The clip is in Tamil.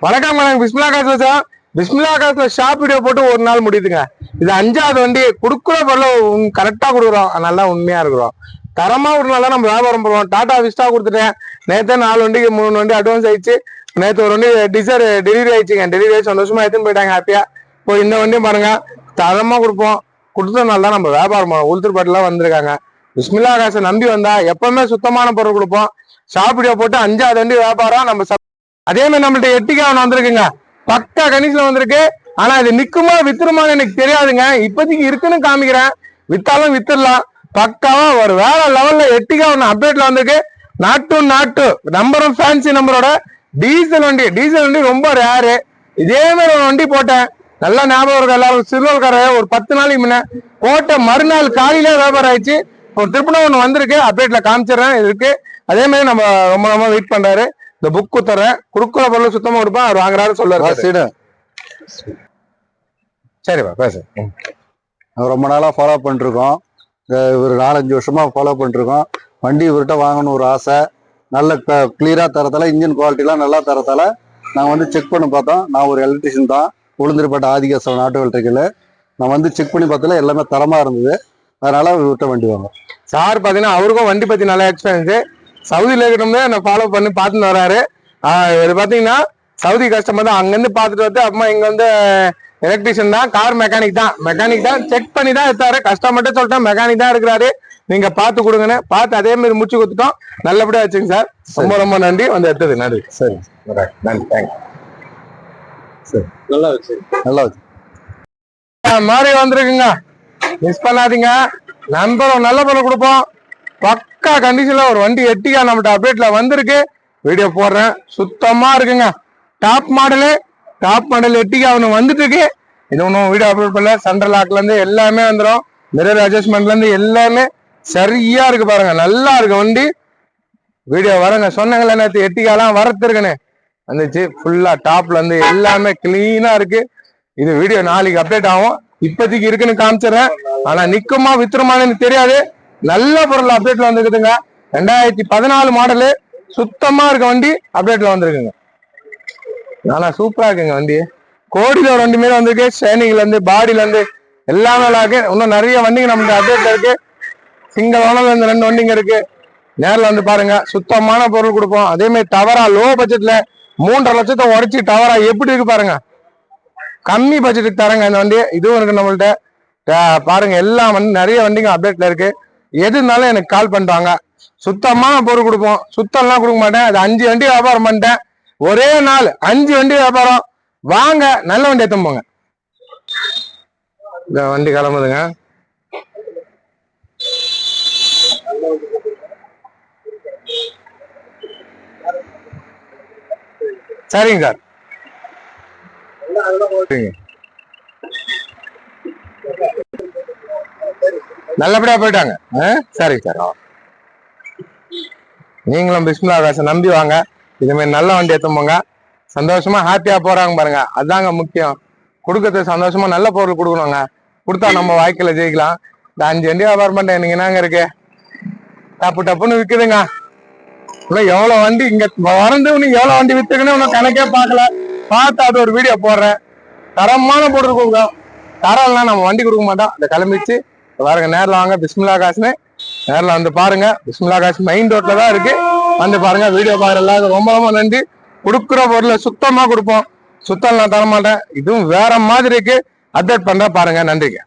வணக்கம் பிஸ்மில்லா காசு பிஸ்மில்லா காசுல ஷாப் வீடியோ போட்டு ஒரு நாள் முடியுதுங்க. இது 5வது வண்டி. கொடுக்குற பொருள் கரெக்டா கொடுக்குறோம், நல்லா உண்மையா இருக்கிறோம். தரமா விடுறதுனால நம்ம வியாபாரம் பண்ணுவோம். டாடா விஸ்டா கொடுத்துட்டேன். நேற்று 4 வண்டிக்கு 3 வண்டி அட்வான்ஸ் ஆயிடுச்சு. நேற்று ஒரு வண்டி டிசைர் டெலிவரி ஆயிடுச்சுங்க. டெலிவரி ஆயிடுச்சு, சந்தோஷமா எடுத்துன்னு போயிட்டாங்க ஹாப்பியா. இப்போ இந்த வண்டியும் பாருங்க, தரமா கொடுப்போம். கொடுத்ததுனால தான் நம்ம வியாபாரம் பண்ணுவோம். உளுத்தூர்பேட்டெல்லாம் வந்திருக்காங்க. பிஸ்மில்லா காசை நம்பி வந்தா எப்பவுமே சுத்தமான பொருள் கொடுப்போம். ஷாப் வீடியோ போட்டு 5வது வண்டி வியாபாரம் நம்ம. அதே மாதிரி நம்மள்ட்ட எட்டிக்கா ஒன்று வந்திருக்குங்க. பக்கா கணிசல வந்திருக்கு. ஆனா இது நிக்குமா வித்துருமான்னு எனக்கு தெரியாதுங்க. இப்போதைக்கு இருக்குன்னு காமிக்கிறேன். வித்தாலும் வித்துடலாம். பக்காவா ஒரு வேற லெவல்ல எட்டிக்கா ஒன்று அப்டேட்ல வந்திருக்கு. நாட்டு நம்பரும் ஃபேன்சி நம்பரோட டீசல் வண்டி ரொம்ப ரேரு. இதே மாதிரி ஒரு வண்டி போட்டேன், நல்லா ஞாபகம் இருக்கு எல்லாரும். சிறுவல்கார ஒரு 10 நாளைக்கு முன்ன போட்ட மறுநாள் காலையில வியாபாரம் ஆயிடுச்சு. ஒரு திருப்பணம் ஒன்று வந்திருக்கு, அப்டேட்ல காமிச்சிடறேன். இருக்கு அதே மாதிரி நம்ம ரொம்ப வெயிட் பண்றாரு. இந்த புக் குத்துறேன், கொடுக்குற பொருள் சுத்தமா கொடுப்பேன். அவர் வாங்குறாரு சொல்லுவாரு. சரிப்பா பேச. ரொம்ப நாளா ஃபாலோ பண்ணிருக்கோம். ஒரு 4-5 வருஷமா ஃபாலோ பண்ணிருக்கோம். வண்டி இவர்கிட்ட வாங்கணும் ஒரு ஆசை. நல்ல கிளியரா தரத்தால, இன்ஜின் குவாலிட்டிலாம் நல்லா தரத்தால நாங்கள் செக் பண்ணி பார்த்தோம். நான் ஒரு எலக்ட்ரிஷியன் தான், உளுந்தூர்பேட்டை ஆதிகேசவன் நாட்டு எலக்ட்ரிக்கல். நான் செக் பண்ணி பார்த்தல எல்லாமே தரமா இருந்தது. அதனால இவர்கிட்ட வண்டி வாங்க. சார் பார்த்தீங்கன்னா அவருக்கும் வண்டி பத்தி நல்லா எக்ஸ்பீரியன்ஸ். சவுதியில இருக்கணும்னே நான் ஃபாலோ பண்ணி பார்த்துன்னு வராரு. இவர் பார்த்தீங்கன்னா சவுதி கஸ்டமர் தான். அங்கேருந்து பார்த்துட்டு வந்து அம்மா இங்க எலக்ட்ரிஷியன் தான், கார் மெக்கானிக் தான் செக் பண்ணி தான் எடுத்தாரு. கஸ்டமர்கிட்ட சொல்லிட்டேன் மெக்கானிக் தான் இருக்கிறாரு, நீங்க பார்த்து கொடுங்கன்னு. பார்த்து அதே மாதிரி முடிச்சு கொடுத்துட்டோம். நல்லபடியா வச்சுங்க சார். ரொம்ப நன்றி வந்து எடுத்தது. நன்றி. சரி நன்றி, தேங்க்ஸ். சரி, நல்லா வச்சு மாதிரி வந்திருக்குங்க. மிஸ் பண்ணாதீங்க. நம்பர் நல்ல பொருள் கொடுப்போம். பக்கா கண்டிஷன்ல ஒரு வண்டி எட்டிக்கா நம்மகிட்ட அப்டேட்ல வந்திருக்கு. வீடியோ போடுறேன். சுத்தமா இருக்குங்க. டாப் மாடல் எட்டிக்கா ஒன்று வந்துட்டு இருக்கு. இது ஒன்றும் வீடியோ அப்லோட் பண்ணல. சென்ட்ரல் லாக்ல இருந்து எல்லாமே வந்துடும். மிரர் அட்ஜஸ்ட்மெண்ட்ல இருந்து எல்லாமே சரியா இருக்கு பாருங்க. நல்லா இருக்கு வண்டி. வீடியோ வரங்க. சொன்னாங்கல்ல நேற்று எட்டிக்காலாம் வரத்துருக்குன்னு வந்துச்சு. ஃபுல்லா டாப்ல இருந்து எல்லாமே கிளீனா இருக்கு. இது வீடியோ நாளைக்கு அப்டேட் ஆகும். இப்போதைக்கு இருக்குன்னு காமிச்சிடறேன். ஆனா நிக்குமா வித்துருமான்னு தெரியாது. நல்ல பொருள் அப்டேட்ல வந்துருக்குதுங்க. 2014 மாடலு. சுத்தமா இருக்க வண்டி அப்டேட்ல வந்திருக்குங்க. ஆனா சூப்பரா இருக்குங்க வண்டி. கோடியில ஒரு வண்டி மேல வந்திருக்கு. ஷைனிங்ல இருந்து பாடியில இருந்து எல்லாமே நல்லா இருக்கு. இன்னும் நிறைய வண்டிங்க நமக்கு அப்டேட்ல இருக்கு. சிங்கிள் ஓனர்ல இருந்து 2 வண்டிங்க இருக்கு. நேரில் வந்து பாருங்க. சுத்தமான பொருள் கொடுப்போம். அதே மாதிரி டவரா லோ பட்ஜெட்ல 3.5 லட்சத்தை உடச்சி டவரா எப்படி இருக்கு பாருங்க. கம்மி பட்ஜெட்டுக்கு தரங்க இந்த வண்டி. இதுவும் இருக்கு நம்மள்ட்ட. பாருங்க எல்லா நிறைய வண்டிங்க அப்டேட்ல இருக்கு. எதுனாலும் எனக்கு கால் பண்ணிட்டாங்க. சுத்தமான பொருள் கொடுப்போம். சுத்தம்லாம் கொடுக்க மாட்டேன். அது 5 வண்டி வியாபாரம் பண்ணிட்டேன். ஒரே நாள் 5 வண்டி வியாபாரம். வாங்க, நல்ல வண்டி எடுத்து போங்க. இந்த வண்டி கிளம்புதுங்க. சரிங்க சார். நல்லபடியா போயிட்டாங்க. சரி சார். நீங்களும் பிஸ்மில்லா காசை நம்பி வாங்க. இது மாதிரி நல்ல வண்டி எடுத்து போங்க. சந்தோஷமா ஹாப்பியா போறாங்க பாருங்க. அதாங்க முக்கியம். கொடுக்கறது சந்தோஷமா நல்ல பொருள் கொடுக்கணுங்க. கொடுத்தா நம்ம வாழ்க்கையில ஜெயிக்கலாம். இந்த 5 வண்டி வியாபாரம் பண்ண எனக்கு என்னங்க இருக்கு. டப்புன்னு விக்குதுங்க. இன்னும் எவ்வளவு வண்டி இங்க வறந்து எவ்வளவு வண்டி வித்துக்குன்னு இன்னும் கணக்கே பார்க்கல. பார்த்து அது ஒரு வீடியோ போடுறேன். தரமான பொருள் கொடுக்கும். தரம்லாம் நம்ம வண்டி கொடுக்க மாட்டோம். அதை கிளம்பிச்சு பாருங்க. நேரில் வாங்க. பிஸ்மில்லா காசுன்னு நேரில் வந்து பாருங்க. பிஸ்மில்லா காசு மெயின் ரோட்ல தான் இருக்கு. வந்து பாருங்க. வீடியோ பாருங்க. எல்லாருக்கும் ரொம்ப நன்றி. கொடுக்குற பொருளை சுத்தமா கொடுப்போம். சுத்தம் நான் தர மாட்டேன். இதுவும் வேற மாதிரி இருக்கு. அப்டேட் பண்ற பாருங்க. நன்றிங்க.